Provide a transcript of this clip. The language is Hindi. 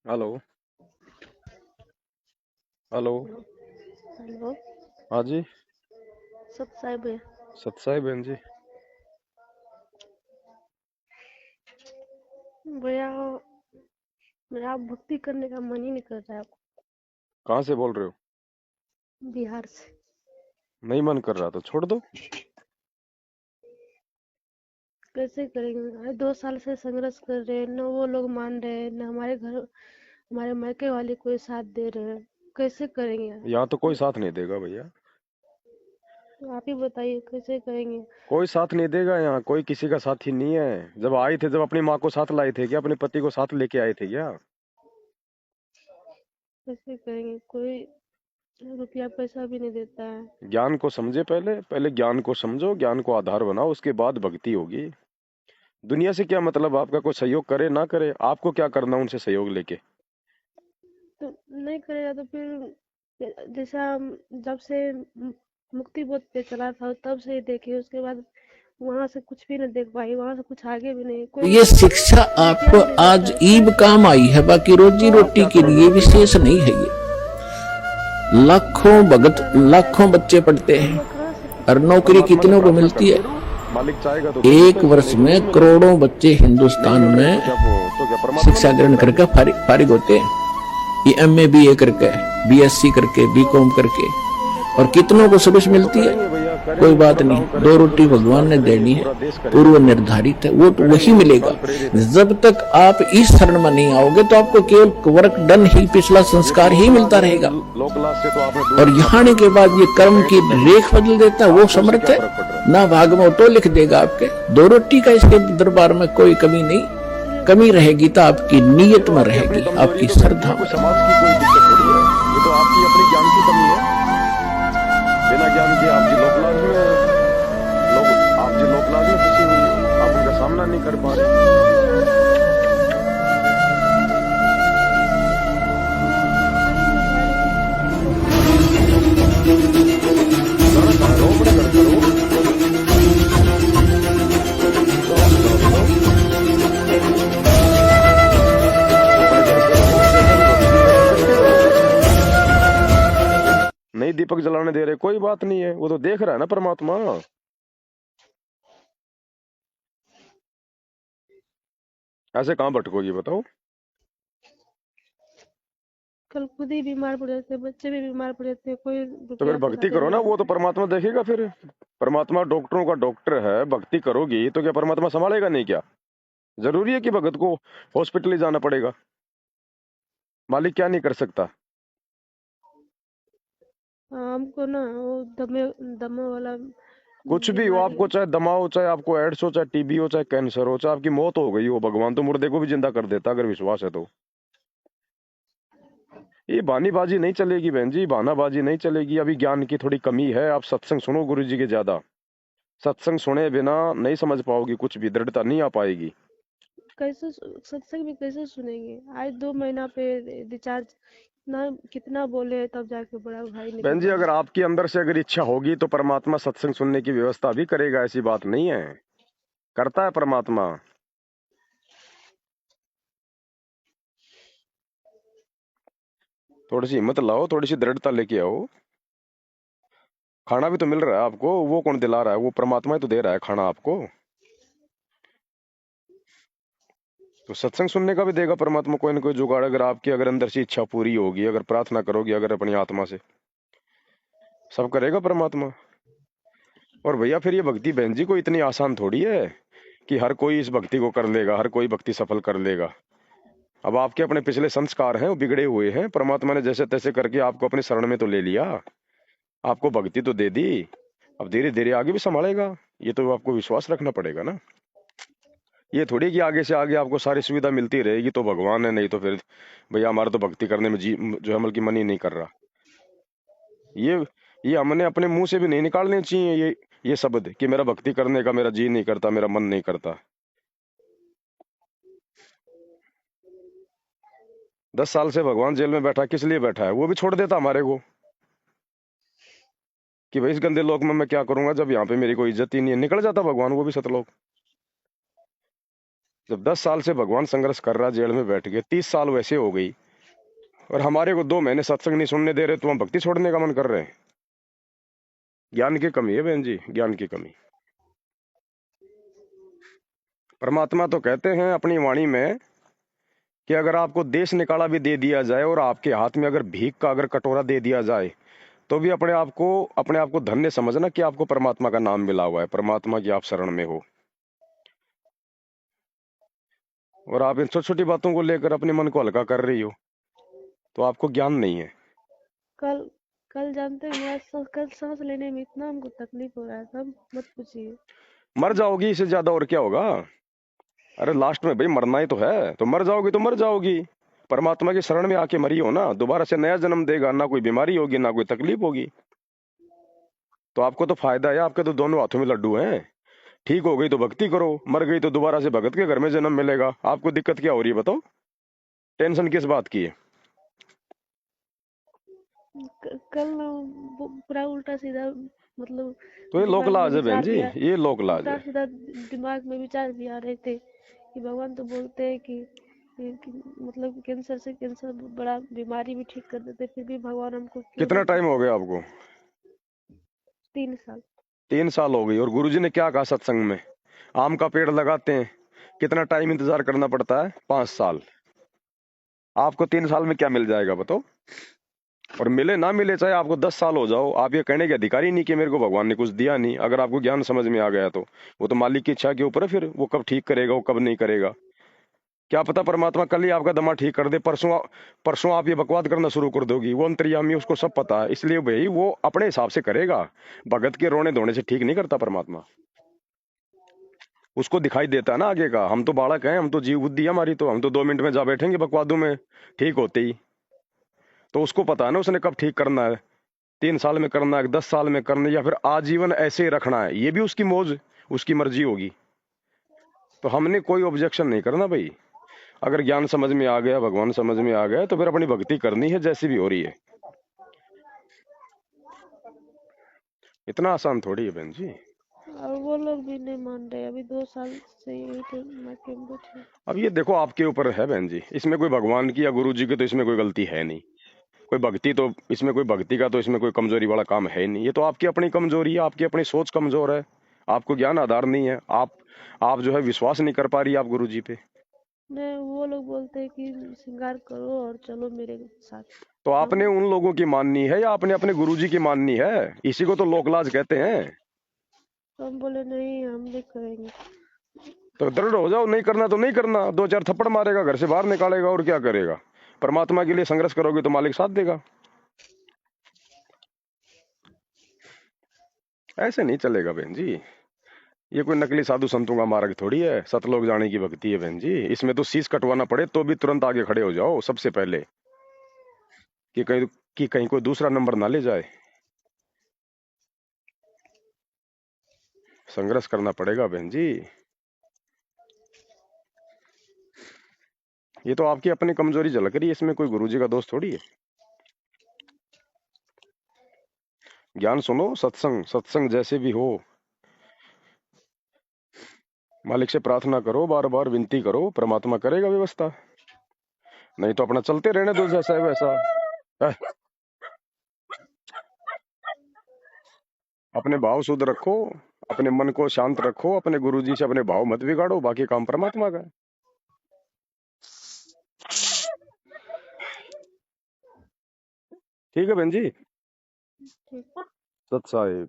हेलो। हेलो। हेलो। हेलो। हाँ जी। सब साहिब है। सत्साई बहन जी। भैया, मेरा अब भक्ति करने का मन ही नहीं कर रहा है। कहाँ से बोल रहे हो? बिहार से। नहीं मन कर रहा तो छोड़ दो। कैसे करेंगे? अरे 2 साल से संघर्ष कर रहे हैं, न वो लोग मान रहे हैं, न हमारे घर, हमारे मायके वाले कोई साथ दे रहे हैं। कैसे करेंगे? यहाँ तो कोई साथ नहीं देगा भैया। तो आप ही बताइए कैसे करेंगे? कोई साथ नहीं देगा, यहाँ कोई किसी का साथी नहीं है। जब आए थे, जब अपनी माँ को साथ लाए थे क्या? अपने पति को साथ लेके आए थे क्या? कैसे करेंगे? कोई रुपया पैसा भी नहीं देता है। ज्ञान को समझे, पहले पहले ज्ञान को समझो, ज्ञान को आधार बनाओ, उसके बाद भक्ति होगी। दुनिया से क्या मतलब? आपका कोई सहयोग करे ना करे, आपको क्या करना उनसे सहयोग लेके? तो नहीं करेगा तो फिर जैसा जब से मुक्ति बोध पे चला था तब से ही देखिए, उसके बाद वहां से कुछ भी नहीं देख पाई, वहां से कुछ आगे भी नहीं, कोई ये शिक्षा रुपया आपको भी नहीं देता आज है। ईब कैसे? काम आई है, बाकी रोजी तो आप रोटी क्या के करोगे लिए फिर? विशेष नहीं है ये। लाखों भगत, रुपया नहीं लाखों आएगा बच्चे पढ़ते तो हैं वो कहाँ से और कुछ नौकरी परमात्मा करेंगे? से कितनों को प्रार्थना मिलती करते है। रहो। मालिक चाहेगा तो देंगे एक पैसे, वर्ष नहीं तो नहीं में मिलेंगे। करोड़ों बच्चे नहीं हिंदुस्तान मिलेंगे में तो क्या परमात्मा शिक्षा नहीं ग्रहण देगा करके पैसे? फारिग होते हैं। ये एमए बीए करके, बीएससी करके, वो बीकॉम करके, और बताइए कितनों को सर्विस वो तो मिलती है। करेंगे भैया, कोई करेंगे, बात पूरा गांव नहीं, दो करेगा, रोटी पूरे भगवान रिश्तेदार ने करेंगे, देनी है, पूरा देश करेगा। पूर्व निर्धारित है, वो तो करेंगे, वही वो तो मिलेगा। काल प्रेरित है। जब तक आप इस शरण में नहीं आओगे तो आपको केवल वर्क डन ही, पिछला ये संस्कार ही लोकलाज मिलता है, रहेगा। लोकलाज से तो आपने दूर और रखना यहाँ आने पड़ेगा। के बाद ये वो कर्म कहें की तो कहें, रेख बदल देता है, वो आपको उससे समर्थ क्या है। फर्क पड़ रहा है? ना भाग में ऑटो लिख देगा आपके। दो रोटी का इसके दरबार में कोई कमी नहीं। ये कमी बताइए रहेगी तो कैसे आपकी करेंगे? ये नीयत तो में आपकी अपनी रहेगी, कमजोरी है आपकी तो बहन जी, श्रद्धा कोई में। समाज की कोई दिक्कत थोड़ी है। ये तो आपकी अपनी ज्ञान की कमी है। बिना ज्ञान के आप जी लोकलाज में, लोग आप जी लोकलाज में फंसी हुई हो, आप उनका सामना नहीं कर पा रहे। करेंगे भाई, लेकिन कुछ भी नहीं होता है। जाना कहाँ है? रहो, अपने घर पे रहो। जाओ तो जाओ, बताओ। अपने घर पे रहो, जैसा भी भक्ति करनी है वैसा करो। नहीं दीपक जलाने दे रहे, कोई बात नहीं है, वो तो देख रहा है ना परमात्मा। ऐसे कहाँ भटकोगी बताओ? कल खुद ही बीमार पड़ जाते हैं, बच्चे भी बीमार पड़ जाते हैं, कोई तो फिर रुपया पैसा भक्ति करो देने ना, वो वाला तो नहीं। परमात्मा देखेगा फिर। परमात्मा डॉक्टरों का डॉक्टर है, भक्ति करोगी तो क्या परमात्मा संभालेगा नहीं क्या? जरूरी है कि भगत को हॉस्पिटल ही जाना पड़ेगा? मालिक क्या नहीं कर सकता? हाँ, हमको ना वो दमे दमे वाला कुछ भी हो, बीमारी आपको है। चाहे दमा हो, चाहे आपको एड्स हो, चाहे टीबी हो, चाहे कैंसर हो, चाहे आपकी मौत हो गई हो, भगवान तो मुर्दे को भी जिंदा कर देता अगर विश्वास है तो। ये बहानेबाजी नहीं चलेगी बहन जी, बहानाबाजी नहीं चलेगी। अभी ज्ञान की थोड़ी कमी है, आप सत्संग सुनो गुरु जी के ज्यादा। सत्संग सुने बिना नहीं समझ पाओगी कुछ भी, दृढ़ता नहीं आ पाएगी। सत्संग भी कैसे सुनेंगे? आज 2 महीना पे रिचार्ज ना कितना बोले तब जाके बड़ा भाई निकल बहन जी, पाए। अगर आपके अंदर से अगर इच्छा होगी तो परमात्मा सत्संग सुनने की व्यवस्था भी करेगा, ऐसी बात नहीं है। करता है परमात्मा। थोड़ी सी हिम्मत लाओ, थोड़ी सी दृढ़ता लेके आओ। खाना भी तो मिल रहा है आपको, वो कौन दिला रहा है? वो परमात्मा ही तो दे रहा है खाना आपको। तो सत्संग सुनने का भी देगा परमात्मा कोई ना कोई जुगाड़, अगर आपकी अगर अंदर से इच्छा पूरी होगी, अगर प्रार्थना करोगी अगर अपनी आत्मा से, सब करेगा परमात्मा। और भैया फिर ये भक्ति बहन जी को इतनी आसान थोड़ी है कि हर कोई इस भक्ति को कर लेगा, हर कोई भक्ति सफल कर लेगा। अब आपके अपने पिछले संस्कार हैं, वो बिगड़े हुए हैं, परमात्मा ने जैसे तैसे करके आपको अपने शरण में तो ले लिया, आपको भक्ति तो दे दी। अब धीरे धीरे आगे भी संभालेगा, ये तो आपको विश्वास रखना पड़ेगा ना। ये थोड़ी कि आगे से आगे आपको सारी सुविधा मिलती रहेगी तो भगवान है, नहीं तो फिर भैया हमारा तो भक्ति करने में जी जो है मतलब कि मन ही नहीं कर रहा। ये ये हमने अपने मुंह से भी नहीं निकालने चाहिए ये शब्द कि मेरा भक्ति करने का मेरा जी नहीं करता, मेरा मन नहीं करता। 10 साल से भगवान जेल में बैठा, किस लिए बैठा है? वो भी छोड़ देता हमारे को कि भाई इस गंदे लोक में मैं क्या करूंगा, जब यहाँ पे मेरी कोई इज्जत ही नहीं है, निकल जाता भगवान वो भी सतलोक। जब 10 साल से भगवान संघर्ष कर रहा है जेल में बैठ के, 30 साल वैसे हो गई, और हमारे को 2 महीने सत्संग नहीं सुनने दे रहे, तो हम भक्ति छोड़ने का मन कर रहे हैं। ज्ञान की कमी है बहन जी, ज्ञान की कमी। परमात्मा तो कहते हैं अपनी वाणी में कि अगर आपको देश निकाला भी दे दिया जाए और आपके हाथ में अगर भीख का अगर कटोरा दे दिया जाए, तो भी अपने आप को धन्य समझना कि आपको परमात्मा का नाम मिला हुआ है, परमात्मा की आप शरण में हो। और आप इन छोटी छोटी बातों को लेकर अपने मन को हल्का कर रही हो, तो आपको ज्ञान नहीं है। कल कल जानते हो कल सांस लेने में इतना हमको तकलीफ हो रहा था, मत पूछिए। मर जाओगी, इससे ज्यादा और क्या होगा। अरे लास्ट में भाई मरना ही तो है, तो मर जाओगी तो मर जाओगी। परमात्मा की शरण में आके मरी हो ना, दोबारा से नया जन्म देगा, ना कोई बीमारी होगी ना कोई तकलीफ होगी। तो आपको तो फायदा है, आपके तो दोनों हाथों में लड्डू हैं। ठीक हो गई तो भक्ति करो, मर गई तो दोबारा से भगत के घर में जन्म मिलेगा। आपको दिक्कत क्या हो रही है बताओ, टेंशन किस बात की है। कल ना पूरा उल्टा सीधा, मतलब तो ये लोक दिमाग में लाज है बहन विचार जी, भी आ ये लोक लाज उल्टा है। सीधा दिमाग में विचार भी आ रहे थे कि भगवान तो बोलते हैं कि मतलब कैंसर बड़ा बीमारी भी ठीक कर देते, फिर भी भगवान हमको क्यों कितना नहीं टाइम ठीक हो कर। गया आपको? 3 साल। 3 साल हो गई। और गुरुजी ने क्या कहा सत्संग में? आम का पेड़ लगाते हैं, कितना टाइम इंतजार करना पड़ता है? 5 साल। आपको 3 साल में क्या मिल जाएगा बताओ? और मिले ना मिले, चाहे आपको 10 साल हो जाओ, आप ये कहने के अधिकारी नहीं कि मेरे को भगवान ने कुछ दिया नहीं। अगर आपको ज्ञान समझ में आ गया तो वो तो मालिक की इच्छा के ऊपर है, फिर वो कब ठीक करेगा, वो कब नहीं करेगा। क्या पता परमात्मा कल ही आपका दिमाग ठीक कर दे, परसों आप ये बकवाद करना शुरू कर दोगी। वो अंतर्यामी, उसको सब पता है, इसलिए भाई वो अपने हिसाब से करेगा। भगत के रोने धोने से ठीक नहीं करता परमात्मा। उसको दिखाई देता है ना आगे का। हम तो बालक हैं, हम तो जीव बुद्धि है हमारी, तो हम तो 2 मिनट में जा बैठेंगे बकवादों में ठीक होते ही। तो उसको पता है ना उसने कब ठीक करना है, 3 साल में करना है, 10 साल में करना है, या फिर आजीवन ऐसे ही रखना है। ये भी उसकी मौज, उसकी मर्जी होगी। तो हमने कोई ऑब्जेक्शन नहीं करना भाई। अगर ज्ञान समझ में आ गया, भगवान समझ में आ गया, तो फिर अपनी भक्ति करनी है जैसी भी हो रही है। इतना आसान थोड़ी है बहन जी। और वो लोग भी नहीं मान रहे, अभी 2 साल से यही थे मायके में बैठे। अब ये देखो आपके ऊपर है बहन जी, इसमें कोई भगवान की या गुरु जी की तो इसमें कोई गलती है नहीं। कोई भक्ति तो इसमें कोई भक्ति का तो इसमें कोई कमजोरी वाला काम है नहीं। ये तो आपकी अपनी कमजोरी है, आपकी अपनी सोच कमजोर है, आपको ज्ञान आधार नहीं है। आप जो है विश्वास नहीं कर पा रही आप गुरु जी पे। नहीं, वो लोग बोलते हैं कि श्रृंगार करो और चलो मेरे साथ। तो आपने हम उन लोगों की माननी है या आपने अपने गुरु जी की माननी है? इसी को तो लोकलाज कहते हैं। हम बोले नहीं, हम नहीं करेंगे। तो दृढ़ हो जाओ, नहीं करना तो नहीं करना। 2-4 थप्पड़ मारेगा, घर से बाहर निकालेगा, और क्या करेगा। परमात्मा के लिए संघर्ष करोगे तो मालिक साथ देगा। ऐसे नहीं चलेगा बहन जी। ये कोई नकली साधु संतों का मार्ग थोड़ी है, सतलोक जाने की भक्ति है बहन जी। इसमें तो शीश कटवाना पड़े तो भी तुरंत आगे खड़े हो जाओ सबसे पहले, कि कहीं कोई दूसरा नंबर ना ले जाए। संघर्ष करना पड़ेगा बहन जी। ये तो आपकी अपनी कमजोरी झलक रही है, इसमें कोई गुरुजी का दोष थोड़ी है। ज्ञान सुनो, सत्संग सत्संग जैसे भी हो, मालिक से प्रार्थना करो, बार बार विनती करो, परमात्मा करेगा व्यवस्था। नहीं तो अपना चलते रहने दो जैसा है वैसा। है? अपने भाव शुद्ध रखो, अपने मन को शांत रखो, अपने गुरुजी से अपने भाव मत बिगाड़ो, बाकी काम परमात्मा का है। ठीक है बहन जी। ठीक। सत साहिब।